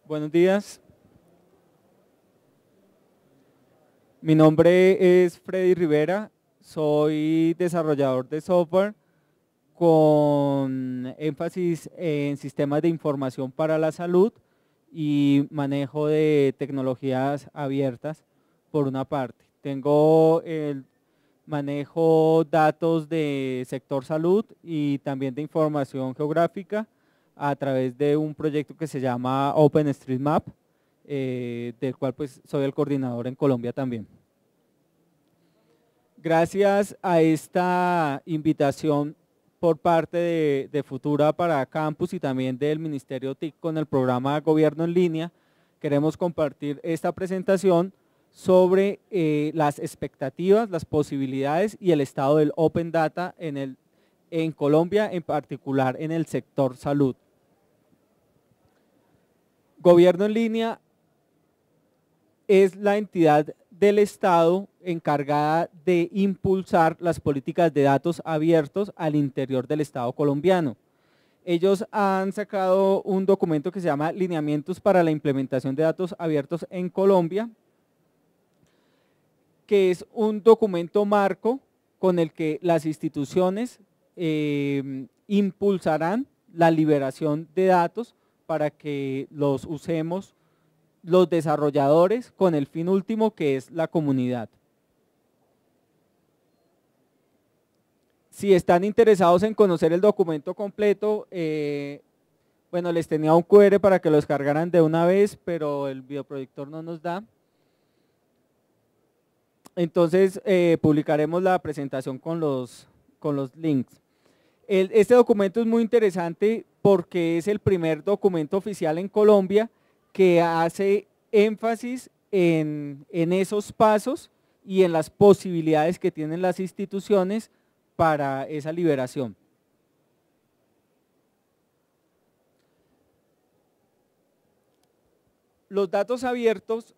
Buenos días. Mi nombre es Freddy Rivera, soy desarrollador de software con énfasis en sistemas de información para la salud y manejo de tecnologías abiertas por una parte. Manejo datos de sector salud y también de información geográfica a través de un proyecto que se llama OpenStreetMap, del cual pues soy el coordinador en Colombia también. Gracias a esta invitación por parte de Futura para Campus y también del Ministerio TIC con el programa Gobierno en Línea, queremos compartir esta presentación sobre las expectativas, las posibilidades y el estado del Open Data en Colombia, en particular en el sector salud. Gobierno en Línea es la entidad del Estado encargada de impulsar las políticas de datos abiertos al interior del Estado colombiano. Ellos han sacado un documento que se llama Lineamientos para la implementación de datos abiertos en Colombia, que es un documento marco con el que las instituciones impulsarán la liberación de datos para que los usemos los desarrolladores con el fin último que es la comunidad. Si están interesados en conocer el documento completo, bueno, les tenía un QR para que lo descargaran de una vez, pero el videoproyector no nos da. Entonces publicaremos la presentación con los links. Este documento es muy interesante porque es el primer documento oficial en Colombia que hace énfasis en esos pasos y en las posibilidades que tienen las instituciones para esa liberación. Los datos abiertos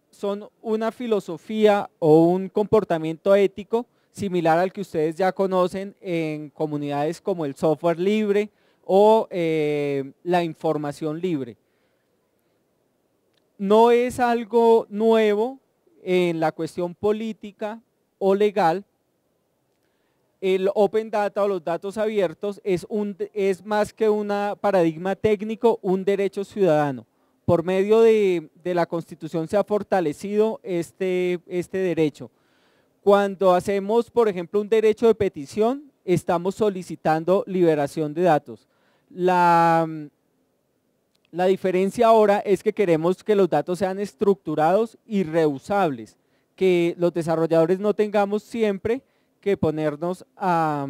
son una filosofía o un comportamiento ético similar al que ustedes ya conocen en comunidades como el software libre o la información libre. No es algo nuevo en la cuestión política o legal. El Open Data o los datos abiertos es más que un paradigma técnico, un derecho ciudadano. Por medio de la Constitución se ha fortalecido este derecho. Cuando hacemos, por ejemplo, un derecho de petición, estamos solicitando liberación de datos. La diferencia ahora es que queremos que los datos sean estructurados y reusables, que los desarrolladores no tengamos siempre que ponernos a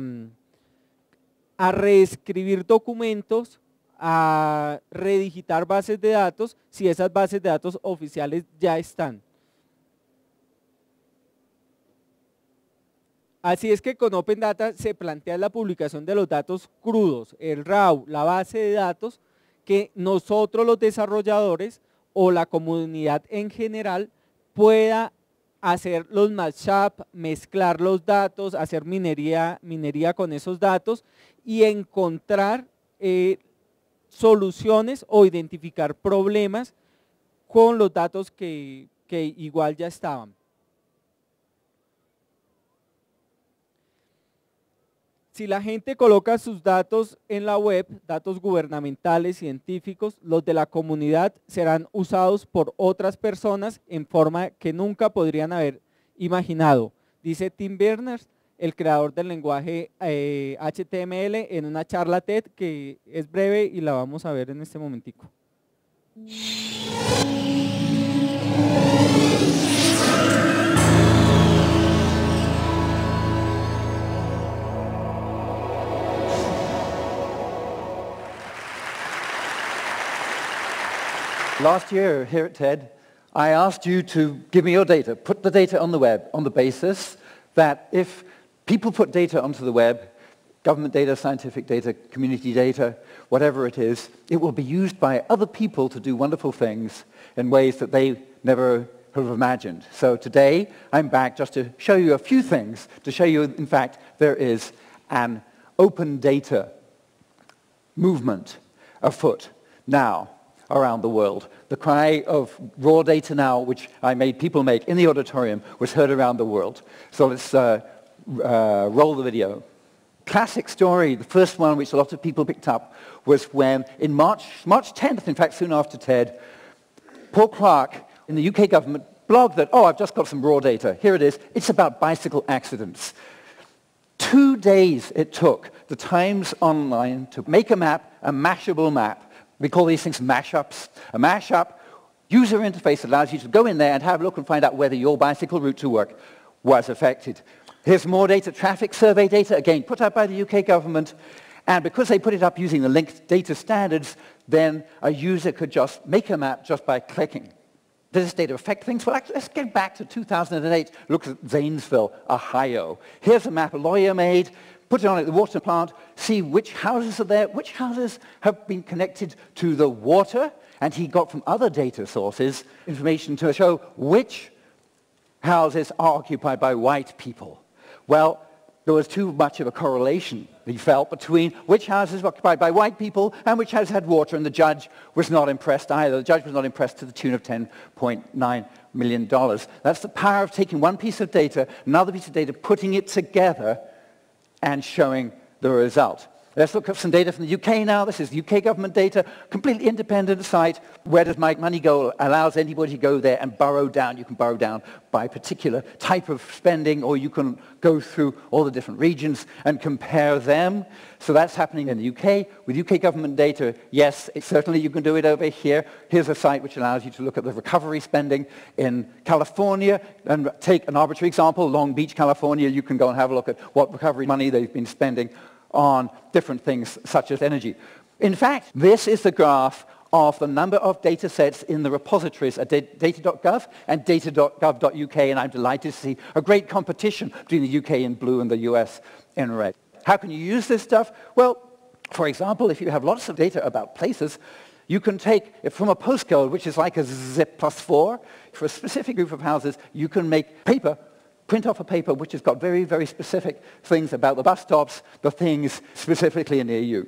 reescribir documentos, a redigitar bases de datos si esas bases de datos oficiales ya están. Así es que con Open Data se plantea la publicación de los datos crudos, el RAW, la base de datos, que nosotros los desarrolladores o la comunidad en general pueda hacer los mashup, mezclar los datos, hacer minería con esos datos y encontrar soluciones o identificar problemas con los datos que igual ya estaban. Si la gente coloca sus datos en la web, datos gubernamentales, científicos, los de la comunidad serán usados por otras personas en forma que nunca podrían haber imaginado, dice Tim Berners, el creador del lenguaje HTML, en una charla TED que es breve y la vamos a ver en este momentico. Last year here at TED, I asked you to give me your data, put the data on the web on the basis that if people put data onto the web, government data, scientific data, community data, whatever it is, it will be used by other people to do wonderful things in ways that they never have imagined. So today, I'm back just to show you a few things, to show you, in fact, there is an open data movement afoot. Now, around the world. The cry of raw data now, which I made people make in the auditorium, was heard around the world. So let's roll the video. Classic story, the first one which a lot of people picked up, was when in March 10th, in fact soon after TED, Paul Clark in the UK government blogged that, oh, I've just got some raw data. Here it is. It's about bicycle accidents. 2 days it took the Times Online to make a map, a mashable map. We call these things mashups. A mashup user interface allows you to go in there and have a look and find out whether your bicycle route to work was affected. Here's more data, traffic survey data, again, put up by the UK government. And because they put it up using the linked data standards, then a user could just make a map just by clicking. Does this data affect things? Well, actually, let's get back to 2008. Look at Zanesville, Ohio. Here's a map a lawyer made. Put it on at the water plant. See which houses are there. Which houses have been connected to the water. And he got from other data sources information to show which houses are occupied by white people. Well, there was too much of a correlation, he felt, between which houses were occupied by white people and which houses had water, and the judge was not impressed either. The judge was not impressed to the tune of $10.9 million. That's the power of taking one piece of data, another piece of data, putting it together and showing the result. Let's look at some data from the UK now. This is UK government data, completely independent site. Where does my money go? Allows anybody to go there and burrow down. You can burrow down by a particular type of spending, or you can go through all the different regions and compare them. So that's happening in the UK. With UK government data, yes, certainly you can do it over here. Here's a site which allows you to look at the recovery spending in California. And take an arbitrary example, Long Beach, California. You can go and have a look at what recovery money they've been spending on different things such as energy. In fact, this is the graph of the number of data sets in the repositories at data.gov and data.gov.uk, and I'm delighted to see a great competition between the UK in blue and the US in red. How can you use this stuff? Well, for example, if you have lots of data about places, you can take it from a postcode, which is like a zip +4, for a specific group of houses, you can make paper, print off a paper which has got very, very specific things about the bus stops, the things specifically near you.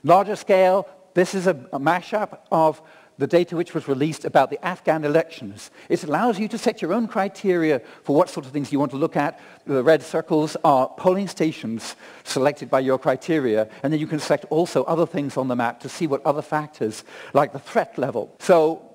Larger scale, this is a mashup of the data which was released about the Afghan elections. It allows you to set your own criteria for what sort of things you want to look at. The red circles are polling stations selected by your criteria, and then you can select also other things on the map to see what other factors, like the threat level. So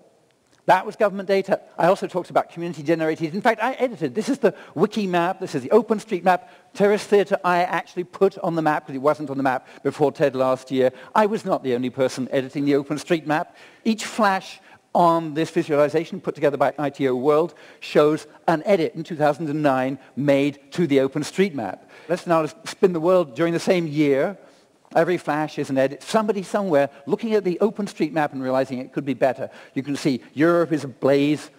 that was government data. I also talked about community generated. In fact, I edited. This is the wiki map. This is the OpenStreetMap. Terrace Theatre I actually put on the map because it wasn't on the map before TED last year. I was not the only person editing the OpenStreetMap. Each flash on this visualization put together by ITO World shows an edit in 2009 made to the OpenStreetMap. Let's now spin the world during the same year. Every flash is an edit. Somebody somewhere looking at the OpenStreetMap and realizing it could be better. You can see Europe is ablaze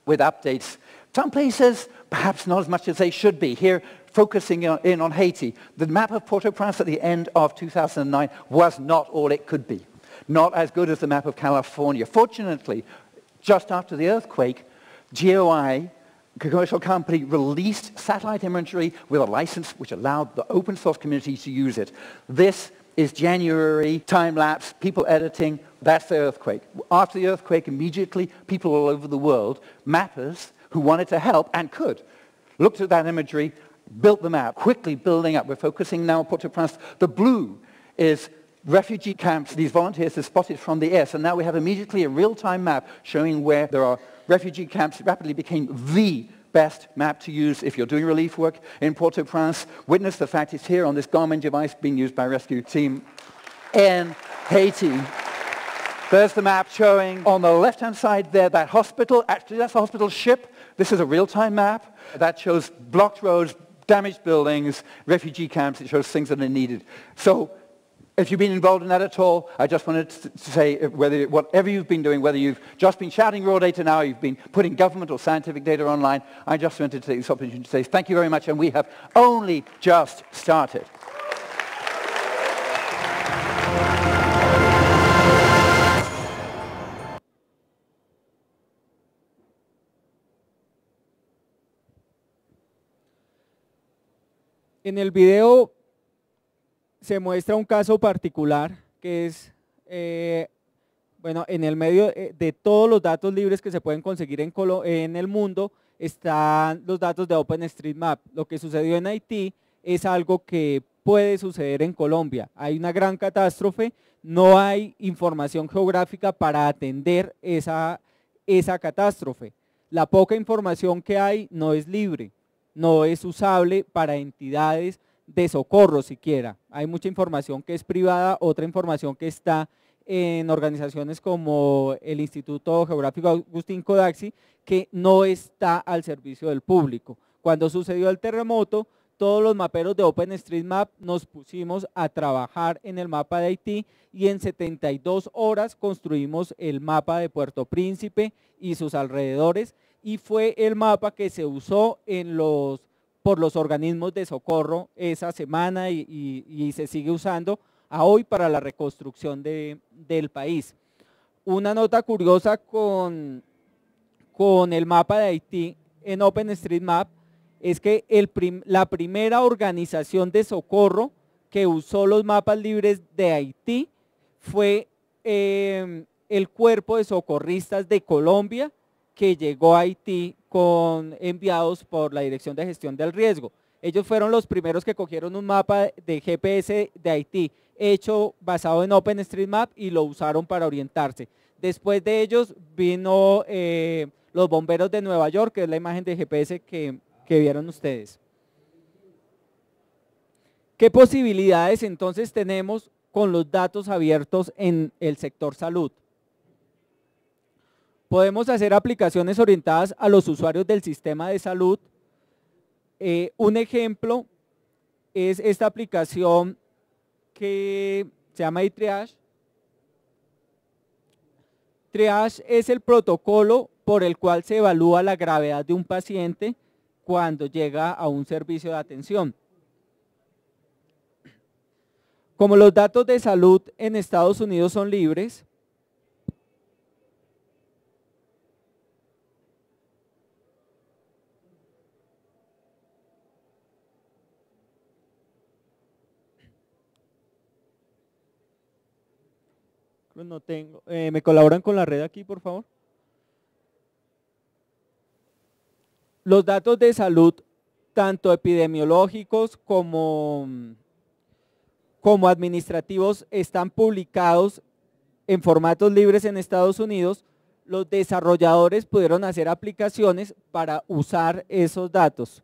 with updates. Some places, perhaps not as much as they should be. Here, focusing in on Haiti. The map of Port-au-Prince at the end of 2009 was not all it could be. Not as good as the map of California. Fortunately, just after the earthquake, GOI, a commercial company, released satellite imagery with a license which allowed the open source community to use it. This is January, time-lapse, people editing. That's the earthquake. After the earthquake, immediately, people all over the world, mappers who wanted to help and could, looked at that imagery, built the map, quickly building up. We're focusing now on Port-au-Prince. The blue is refugee camps these volunteers have spotted from the air. So now we have immediately a real-time map showing where there are refugee camps. It rapidly became the best map to use if you're doing relief work in Port-au-Prince. Witness the fact it's here on this Garmin device being used by a rescue team in Haiti. There's the map showing on the left-hand side there that hospital. Actually, that's the hospital ship. This is a real-time map. That shows blocked roads, damaged buildings, refugee camps. It shows things that are needed. So if you've been involved in that at all, I just wanted to say whatever you've been doing, whether you've just been shouting raw data now, you've been putting government or scientific data online, I just wanted to take this opportunity to say thank you very much, and we have only just started. En el video se muestra un caso particular que es Bueno, en el medio de todos los datos libres que se pueden conseguir en el mundo están los datos de OpenStreetMap. Lo que sucedió en Haití es algo que puede suceder en Colombia. Hay una gran catástrofe, no hay información geográfica para atender esa catástrofe. La poca información que hay no es libre, no es usable para entidades de socorro siquiera. Hay mucha información que es privada, otra información que está en organizaciones como el Instituto Geográfico Agustín Codazzi, que no está al servicio del público. Cuando sucedió el terremoto, todos los maperos de OpenStreetMap nos pusimos a trabajar en el mapa de Haití y en 72 horas construimos el mapa de Puerto Príncipe y sus alrededores, y fue el mapa que se usó por los organismos de socorro esa semana y se sigue usando a hoy para la reconstrucción del país. Una nota curiosa con el mapa de Haití en OpenStreetMap es que la primera organización de socorro que usó los mapas libres de Haití fue el Cuerpo de Socorristas de Colombia, que llegó a Haití enviados por la Dirección de Gestión del Riesgo. Ellos fueron los primeros que cogieron un mapa de GPS de Haití hecho basado en OpenStreetMap y lo usaron para orientarse. Después de ellos vino los bomberos de Nueva York, que es la imagen de GPS que vieron ustedes. ¿Qué posibilidades entonces tenemos con los datos abiertos en el sector salud? Podemos hacer aplicaciones orientadas a los usuarios del sistema de salud. Un ejemplo es esta aplicación que se llama iTriage. Triage es el protocolo por el cual se evalúa la gravedad de un paciente cuando llega a un servicio de atención. Como los datos de salud en Estados Unidos son libres, no tengo, ¿me colaboran con la red aquí, por favor? Los datos de salud, tanto epidemiológicos como administrativos, están publicados en formatos libres en Estados Unidos. Los desarrolladores pudieron hacer aplicaciones para usar esos datos.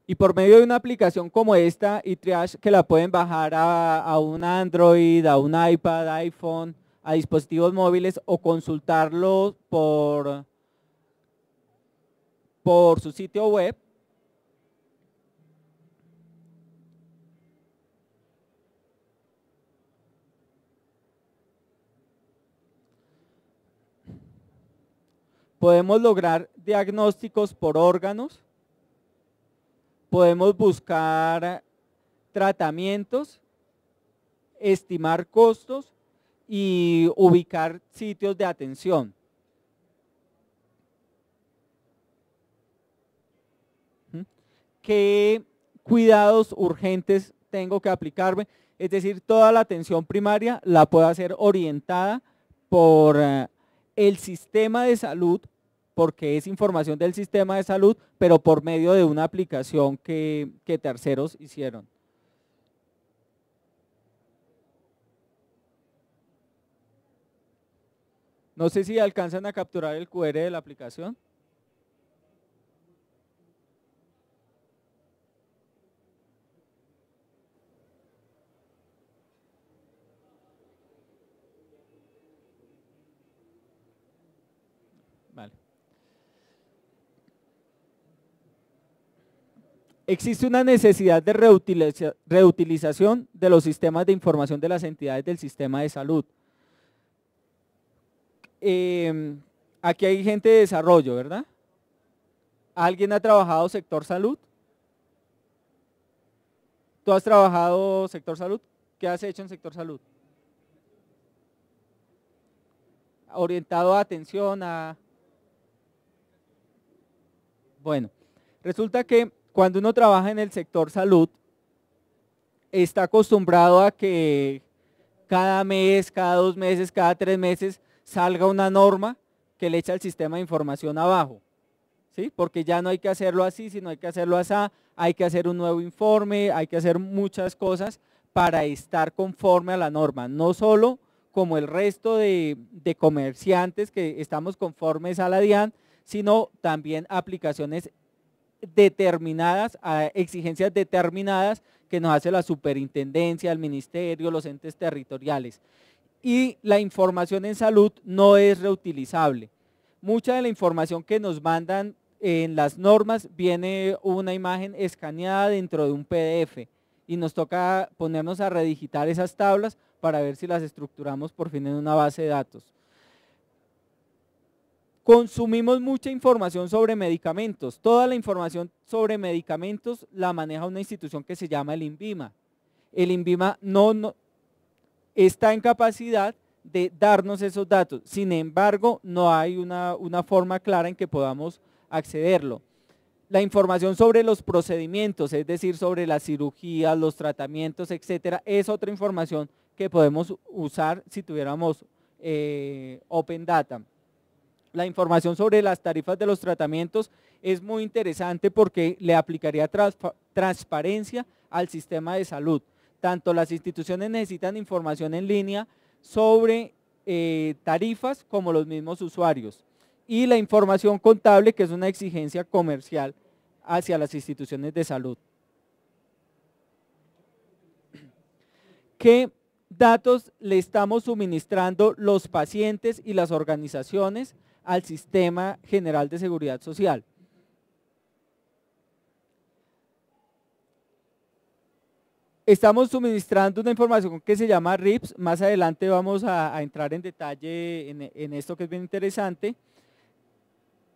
Y por medio de una aplicación como esta, iTriage, que la pueden bajar a un Android, a un iPad, iPhone, a dispositivos móviles o consultarlo por su sitio web. Podemos lograr diagnósticos por órganos. Podemos buscar tratamientos, estimar costos y ubicar sitios de atención. ¿Qué cuidados urgentes tengo que aplicarme? Es decir, toda la atención primaria la puedo hacer orientada por el sistema de salud, porque es información del sistema de salud, pero por medio de una aplicación que terceros hicieron. No sé si alcanzan a capturar el QR de la aplicación. Vale. Existe una necesidad de reutilización de los sistemas de información de las entidades del sistema de salud. Aquí hay gente de desarrollo, ¿verdad? ¿Alguien ha trabajado sector salud? ¿Tú has trabajado sector salud? ¿Qué has hecho en sector salud? orientado a atención a... Bueno, resulta que cuando uno trabaja en el sector salud, está acostumbrado a que cada mes, cada 2 meses, cada 3 meses salga una norma que le echa el sistema de información abajo, ¿sí? Porque ya no hay que hacerlo así, sino hay que hacerlo así, hay que hacer un nuevo informe, hay que hacer muchas cosas para estar conforme a la norma, no solo como el resto de comerciantes que estamos conformes a la DIAN, sino también aplicaciones determinadas, a exigencias determinadas que nos hace la superintendencia, el ministerio, los entes territoriales. Y la información en salud no es reutilizable. Mucha de la información que nos mandan en las normas viene una imagen escaneada dentro de un PDF y nos toca ponernos a redigitar esas tablas para ver si las estructuramos por fin en una base de datos. Consumimos mucha información sobre medicamentos. Toda la información sobre medicamentos la maneja una institución que se llama el INVIMA. El INVIMA no está en capacidad de darnos esos datos. Sin embargo, no hay una forma clara en que podamos accederlo. La información sobre los procedimientos, es decir, sobre las cirugías, los tratamientos, etcétera, es otra información que podemos usar si tuviéramos Open Data. La información sobre las tarifas de los tratamientos es muy interesante porque le aplicaría transparencia al sistema de salud. Tanto las instituciones necesitan información en línea sobre tarifas como los mismos usuarios. Y la información contable, que es una exigencia comercial hacia las instituciones de salud. ¿Qué datos le estamos suministrando los pacientes y las organizaciones al Sistema General de Seguridad Social? Estamos suministrando una información que se llama RIPS, más adelante vamos a entrar en detalle en esto que es bien interesante.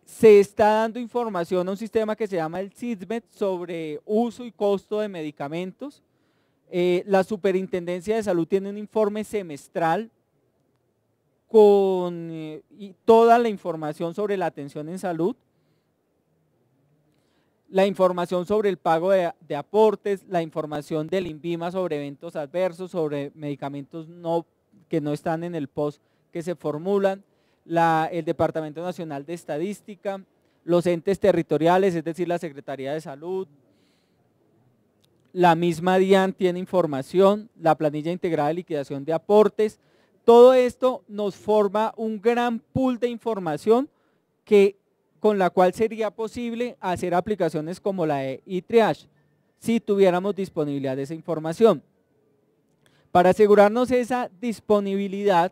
Se está dando información a un sistema que se llama el SISMED sobre uso y costo de medicamentos. La Superintendencia de Salud tiene un informe semestral con toda la información sobre la atención en salud, la información sobre el pago de aportes, la información del INVIMA sobre eventos adversos, sobre medicamentos que no están en el POS que se formulan, el Departamento Nacional de Estadística, los entes territoriales, es decir, la Secretaría de Salud, la misma DIAN tiene información, la planilla integrada de liquidación de aportes. Todo esto nos forma un gran pool de información con la cual sería posible hacer aplicaciones como la de eTriage, si tuviéramos disponibilidad de esa información. Para asegurarnos esa disponibilidad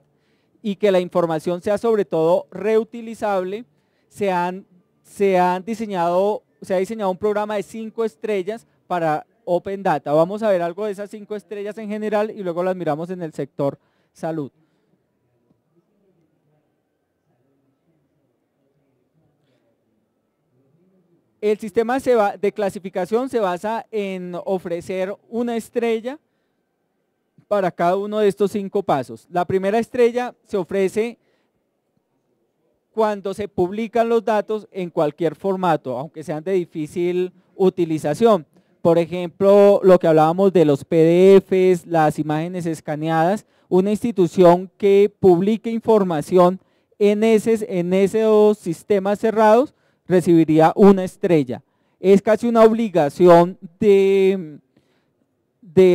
y que la información sea sobre todo reutilizable, se ha diseñado un programa de 5 estrellas para Open Data. Vamos a ver algo de esas 5 estrellas en general y luego las miramos en el sector salud. El sistema de clasificación se basa en ofrecer una estrella para cada uno de estos 5 pasos. La primera estrella se ofrece cuando se publican los datos en cualquier formato, aunque sean de difícil utilización. Por ejemplo, lo que hablábamos de los PDFs, las imágenes escaneadas, una institución que publique información en esos sistemas cerrados recibiría una estrella. Es casi una obligación de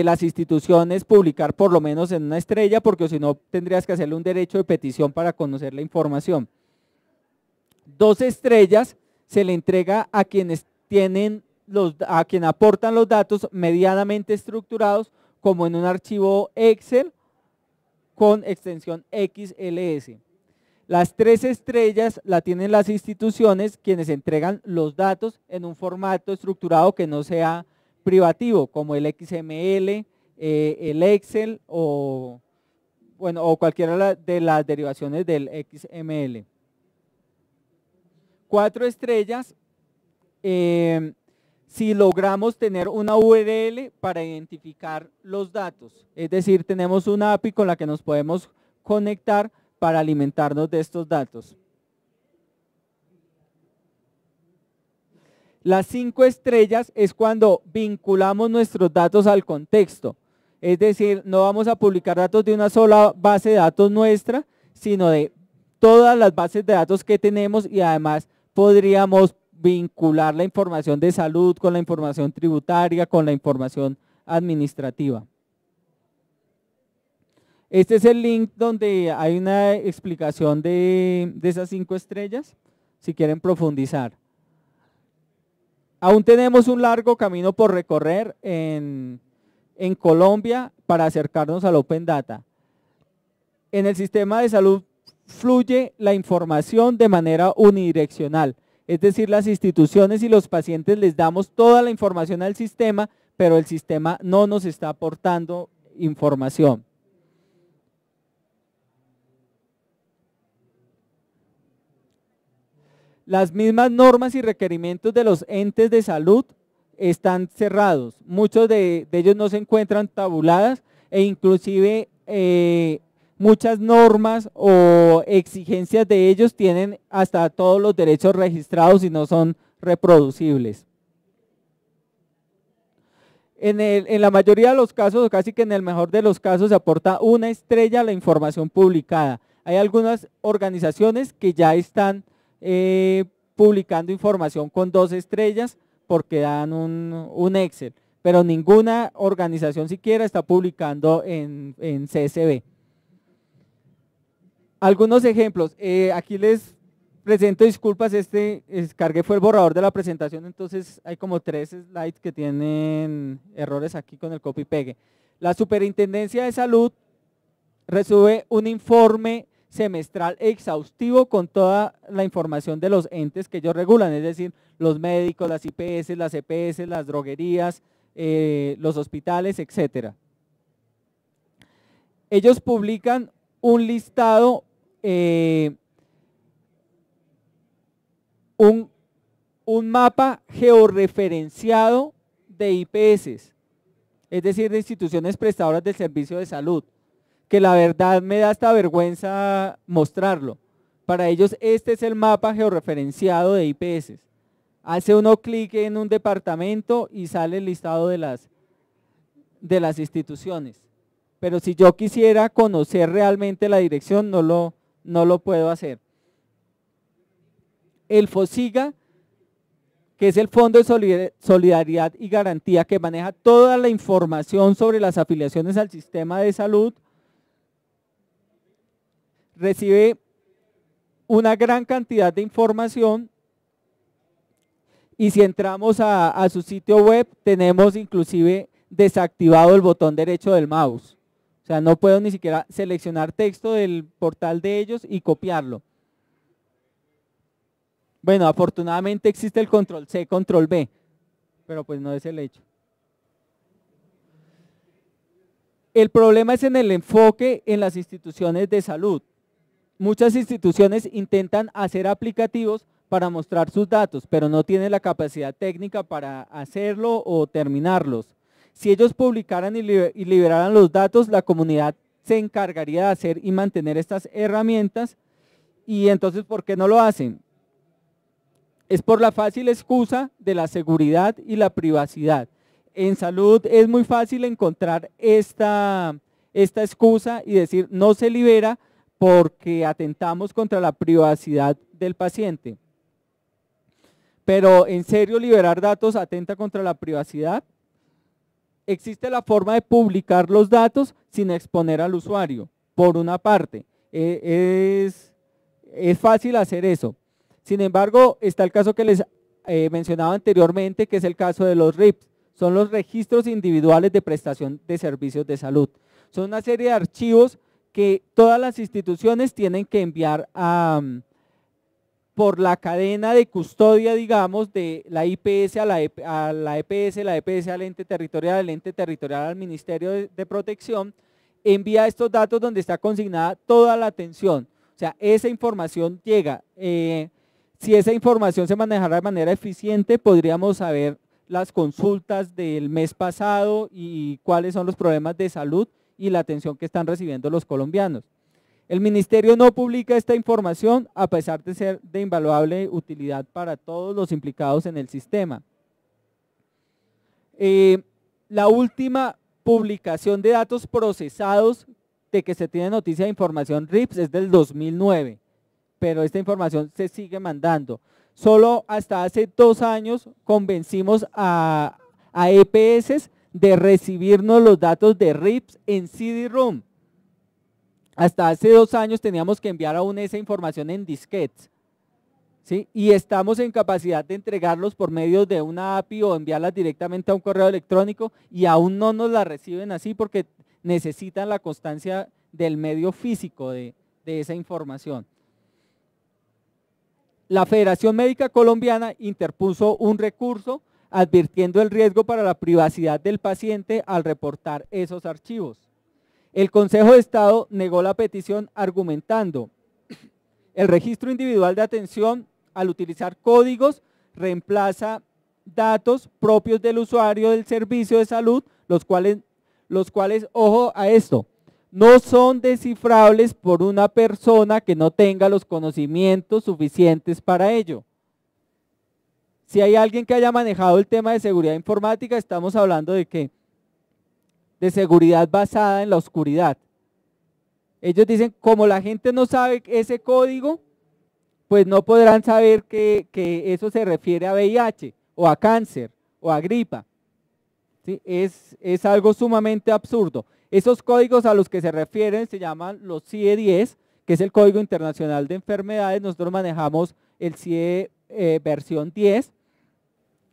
las instituciones publicar por lo menos en una estrella, porque si no tendrías que hacerle un derecho de petición para conocer la información. 2 estrellas se le entrega a quienes aportan los datos medianamente estructurados, como en un archivo Excel con extensión XLS. Las 3 estrellas la tienen las instituciones, quienes entregan los datos en un formato estructurado que no sea privativo, como el XML, el Excel o cualquiera de las derivaciones del XML. 4 estrellas, si logramos tener una URL para identificar los datos, es decir, tenemos una API con la que nos podemos conectar para alimentarnos de estos datos. Las 5 estrellas es cuando vinculamos nuestros datos al contexto. Es decir, no vamos a publicar datos de una sola base de datos nuestra, sino de todas las bases de datos que tenemos, y además podríamos vincular la información de salud con la información tributaria, con la información administrativa. Este es el link donde hay una explicación de esas 5 estrellas, si quieren profundizar. Aún tenemos un largo camino por recorrer en Colombia para acercarnos al Open Data. En el sistema de salud fluye la información de manera unidireccional, es decir, las instituciones y los pacientes les damos toda la información al sistema, pero el sistema no nos está aportando información. Las mismas normas y requerimientos de los entes de salud están cerrados. Muchos de ellos no se encuentran tabuladas, e inclusive muchas normas o exigencias de ellos tienen hasta todos los derechos registrados y no son reproducibles. En la mayoría de los casos, o casi que en el mejor de los casos, se aporta 1 estrella a la información publicada. Hay algunas organizaciones que ya están publicando información con 2 estrellas porque dan un Excel, pero ninguna organización siquiera está publicando en CSV. Algunos ejemplos, aquí les presento, disculpas, descargué fue el borrador de la presentación, entonces hay como 3 slides que tienen errores aquí con el copy y pegue. La Superintendencia de Salud recibe un informe semestral exhaustivo con toda la información de los entes que ellos regulan, es decir, los médicos, las IPS, las EPS, las droguerías, los hospitales, etcétera. Ellos publican un listado, un mapa georreferenciado de IPS, es decir, de instituciones prestadoras del servicio de salud, que la verdad me da hasta vergüenza mostrarlo. Para ellos este es el mapa georreferenciado de IPS. Hace uno clic en un departamento y sale el listado de las instituciones. Pero si yo quisiera conocer realmente la dirección, no lo puedo hacer. El FOSIGA, que es el Fondo de Solidaridad y Garantía, que maneja toda la información sobre las afiliaciones al sistema de salud, recibe una gran cantidad de información, y si entramos a su sitio web tenemos inclusive desactivado el botón derecho del mouse. O sea, no puedo ni siquiera seleccionar texto del portal de ellos y copiarlo. Bueno, afortunadamente existe el control C, control V, pero pues no es el hecho. El problema es en el enfoque en las instituciones de salud. Muchas instituciones intentan hacer aplicativos para mostrar sus datos, pero no tienen la capacidad técnica para hacerlo o terminarlos. Si ellos publicaran y liberaran los datos, la comunidad se encargaría de hacer y mantener estas herramientas, y entonces, ¿por qué no lo hacen? Es por la fácil excusa de la seguridad y la privacidad. En salud es muy fácil encontrar esta excusa y decir no se libera porque atentamos contra la privacidad del paciente. Pero ¿en serio liberar datos atenta contra la privacidad? Existe la forma de publicar los datos sin exponer al usuario, por una parte. Es fácil hacer eso. Sin embargo, está el caso que les mencionaba anteriormente, que es el caso de los RIPs. Son los registros individuales de prestación de servicios de salud. Son una serie de archivos que todas las instituciones tienen que enviar por la cadena de custodia, digamos, de la IPS a la EPS, la EPS al ente territorial, el ente territorial al Ministerio de Protección, envía estos datos donde está consignada toda la atención. O sea, esa información llega. Si esa información se manejara de manera eficiente, podríamos saber las consultas del mes pasado y cuáles son los problemas de salud y la atención que están recibiendo los colombianos. El ministerio no publica esta información a pesar de ser de invaluable utilidad para todos los implicados en el sistema. La última publicación de datos procesados de que se tiene noticia de información RIPS es del 2009, pero esta información se sigue mandando. Solo hasta hace 2 años convencimos a EPS de recibirnos los datos de RIPS en CD-ROM. Hasta hace 2 años teníamos que enviar aún esa información en disquetes, ¿sí? Y estamos en capacidad de entregarlos por medio de una API o enviarlas directamente a un correo electrónico y aún no nos la reciben así porque necesitan la constancia del medio físico de esa información. La Federación Médica Colombiana interpuso un recurso advirtiendo el riesgo para la privacidad del paciente al reportar esos archivos. El Consejo de Estado negó la petición argumentando el registro individual de atención al utilizar códigos reemplaza datos propios del usuario del servicio de salud, los cuales, ojo a esto, no son descifrables por una persona que no tenga los conocimientos suficientes para ello. Si hay alguien que haya manejado el tema de seguridad informática, estamos hablando de ¿qué? De seguridad basada en la oscuridad. Ellos dicen, como la gente no sabe ese código, pues no podrán saber que eso se refiere a VIH, o a cáncer, o a gripa. ¿Sí? Es algo sumamente absurdo. Esos códigos a los que se refieren se llaman los CIE-10, que es el Código Internacional de Enfermedades. Nosotros manejamos el CIE versión 10,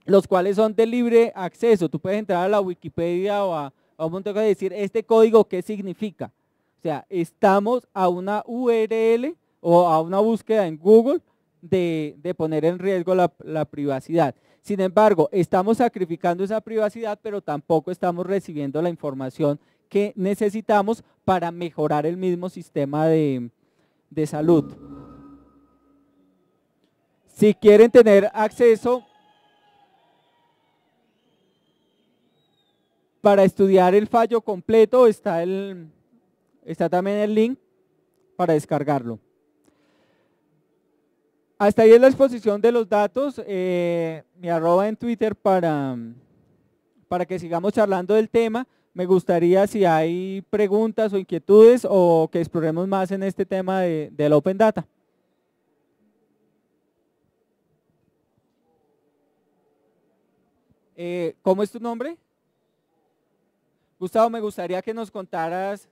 los cuales son de libre acceso. Tú puedes entrar a la Wikipedia o a un montón de decir, ¿este código qué significa? O sea, estamos a una URL o a una búsqueda en Google de poner en riesgo la privacidad. Sin embargo, estamos sacrificando esa privacidad, pero tampoco estamos recibiendo la información que necesitamos para mejorar el mismo sistema de salud. Si quieren tener acceso para estudiar el fallo completo, está también el link para descargarlo. Hasta ahí es la exposición de los datos, mi arroba en Twitter para que sigamos charlando del tema. Me gustaría si hay preguntas o inquietudes o que exploremos más en este tema del Open Data. ¿Cómo es tu nombre? Gustavo, me gustaría que nos contaras